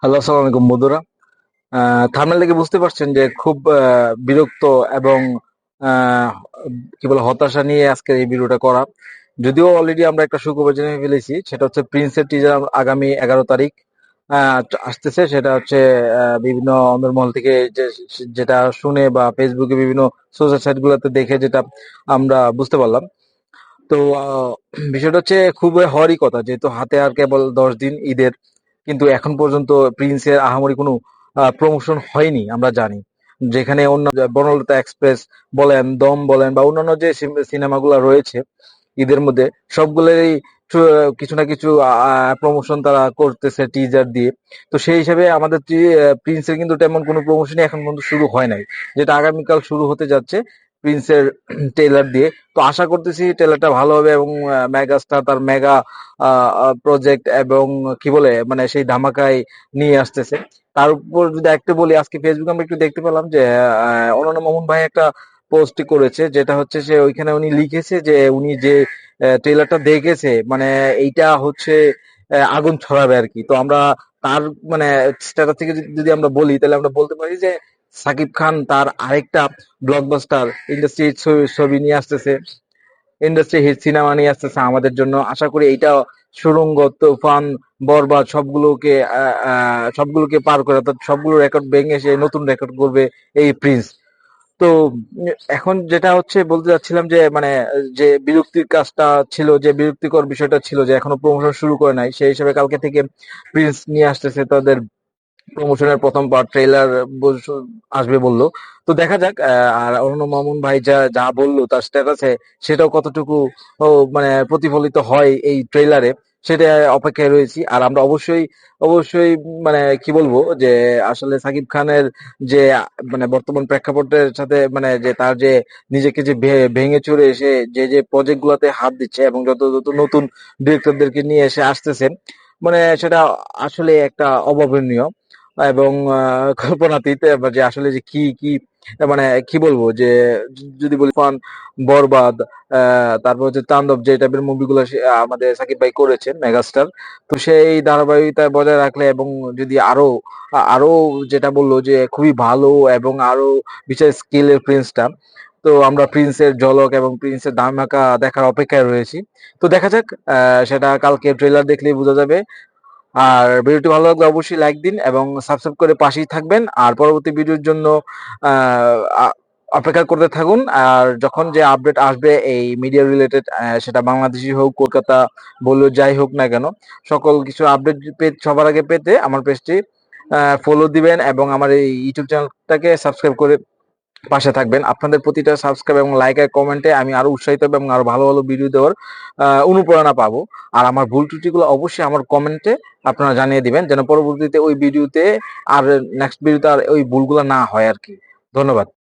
Hello, আসসালামু আলাইকুম বন্ধুরা। থাম্বনেল দেখে বুঝতে পারছেন যে খুব বিরক্ত এবং আহ, কি বলে হতাশা নিয়ে আজকের এই ভিডিওটা করা। যদিও অলরেডি আমরা একটা সুখবর জেনে ফেলেছি, সেটা হচ্ছে প্রিন্সের টিজার আগামী 11 তারিখ আসতেছে। সেটা হচ্ছে বিভিন্ন অন্দরমহল থেকে যেটা শুনে বা ফেসবুকে বিভিন্ন সোশ্যাল সাইট গুলোতে দেখে যেটা আমরা বুঝতে পারলাম। তো বিষয়টা হচ্ছে খুবই হওয়ারই কথা, যেহেতু হাতে আর কেবল 10 দিন ঈদের, কিন্তু এখন পর্যন্ত প্রিন্সের আহামরি কোনো প্রমোশন হয়নি আমরা জানি। যেখানে অন্য বনলতা এক্সপ্রেস বলেন, দম বলেন বা অন্যান্য যে সিনেমাগুলো রয়েছে ঈদের মধ্যে, সবগুলোরই কিছু না কিছু প্রমোশন তারা করতেছে টিজার দিয়ে। তো সেই হিসেবে আমাদের প্রিন্সের কিন্তু তেমন কোনো প্রমোশনই এখন পর্যন্ত শুরু হয় নাই, যেটা আগামীকাল শুরু হতে যাচ্ছে প্রিন্সের ট্রেলার দিয়ে। তো আশা করতেছি ট্রেলারটা ভালো হবে এবং মেগা স্টার তার মেগা প্রজেক্ট এবং কি বলে মানে সেই ধামাকায় নিয়ে আসতেছে। তার উপর যদি একটু বলি, আজকে ফেসবুকে আমরা একটু দেখতে পেলাম যে অনন্য মামুন ভাই একটা পোস্ট করেছে, যেটা হচ্ছে সে ওইখানে উনি লিখেছে যে উনি যে ট্রেলারটা দেখেছে মানে এইটা হচ্ছে আগুন ছড়াবে আর কি। তো আমরা তার মানে স্ট্যাটাস থেকে যদি আমরা বলি, তাহলে আমরা বলতে পারি যে সাকিব খান তার আরেকটা ব্লকবাস্টার ইন্ডাস্ট্রি ছবি নিয়ে আসতেছে, ইন্ডাস্ট্রি হিট সিনেমা নিয়ে আসতেছে আমাদের জন্য। আশা করি এইটা সুড়ঙ্গ, তুফান, বরবাদ সবগুলোকে পার করে, অর্থাৎ সবগুলো রেকর্ড ভেঙে সে নতুন রেকর্ড করবে এই প্রিন্স। তো এখন যেটা হচ্ছে বলতে যাচ্ছিলাম যে মানে যে বিরক্তির কাজটা ছিল, যে বিরক্তিকর বিষয়টা ছিল যে এখনো প্রমোশন শুরু করে নাই, সেই হিসেবে কালকে থেকে প্রিন্স নিয়ে আসতেছে তাদের প্রমোশনের প্রথম পার্ট ট্রেলার আসবে বললো। তো দেখা যাক। আর অরুণ মামুন ভাই যা যা বললো তার স্ট্যাটাসে, সেটাও কতটুকু মানে প্রতিফলিত হয় এই ট্রেলারে, সেটা অপেক্ষায় রয়েছি। আর আমরা অবশ্যই অবশ্যই মানে কি বলবো যে আসলে সাকিব খানের যে মানে বর্তমান প্রেক্ষাপটের সাথে মানে যে তার যে নিজেকে যে ভেঙে চুরে এসে যে প্রজেক্ট গুলাতে হাত দিচ্ছে এবং যত যত নতুন ডিরেক্টরদেরকে নিয়ে এসে আসতেছেন, মানে সেটা আসলে একটা অভাবনীয় এবং কল্পনাতীত। যে আসলে যে কি কি মানে কি বলবো যে যদি বলি ফান, বরবাদ, তারপর হচ্ছে তাণ্ডব, যে টাইপের মুভিগুলো আমাদের সাকিব ভাই করেছেন মেগাস্টার। তো সেই ধারাবাহিকতা বজায় রাখলে এবং যদি আরো আরো যেটা বললো যে খুবই ভালো এবং আরো বিশেষ স্কিলের প্রিন্সটা, তো আমরা প্রিন্সের ঝলক এবং প্রিন্সের ধামাকা দেখার অপেক্ষায় রয়েছি। তো দেখা যাক, সেটা কালকে ট্রেলার দেখলেই বোঝা যাবে। আর ভিডিওটি ভালো লাগলে অবশ্যই লাইক দিন এবং সাবস্ক্রাইব করে পাশেই থাকবেন। আর পরবর্তী ভিডিওর জন্য আহ, আ- অপেক্ষা করতে থাকুন। আর যখন যে আপডেট আসবে এই মিডিয়া রিলেটেড, সেটা বাংলাদেশি হোক, কলকাতা বললেও যাই হোক না কেন, সকল কিছু আপডেট সবার আগে পেতে আমার পেজটি ফলো দিবেন এবং আমার এই ইউটিউব চ্যানেলটাকে সাবস্ক্রাইব করে পাশে থাকবেন। আপনাদের প্রতিটা সাবস্ক্রাইব এবং লাইক আর কমেন্টে আমি আরো উৎসাহিত হব এবং আরো ভালো ভালো ভিডিও দেওয়ার অনুপ্রেরণা পাবো। আর আমার ভুল ত্রুটিগুলো অবশ্যই আমার কমেন্টে আপনারা জানিয়ে দিবেন, যেন পরবর্তীতে ওই ভিডিওতে আর নেক্সট ভিডিওতে আর ওই ভুলগুলো না হয় আর কি। ধন্যবাদ।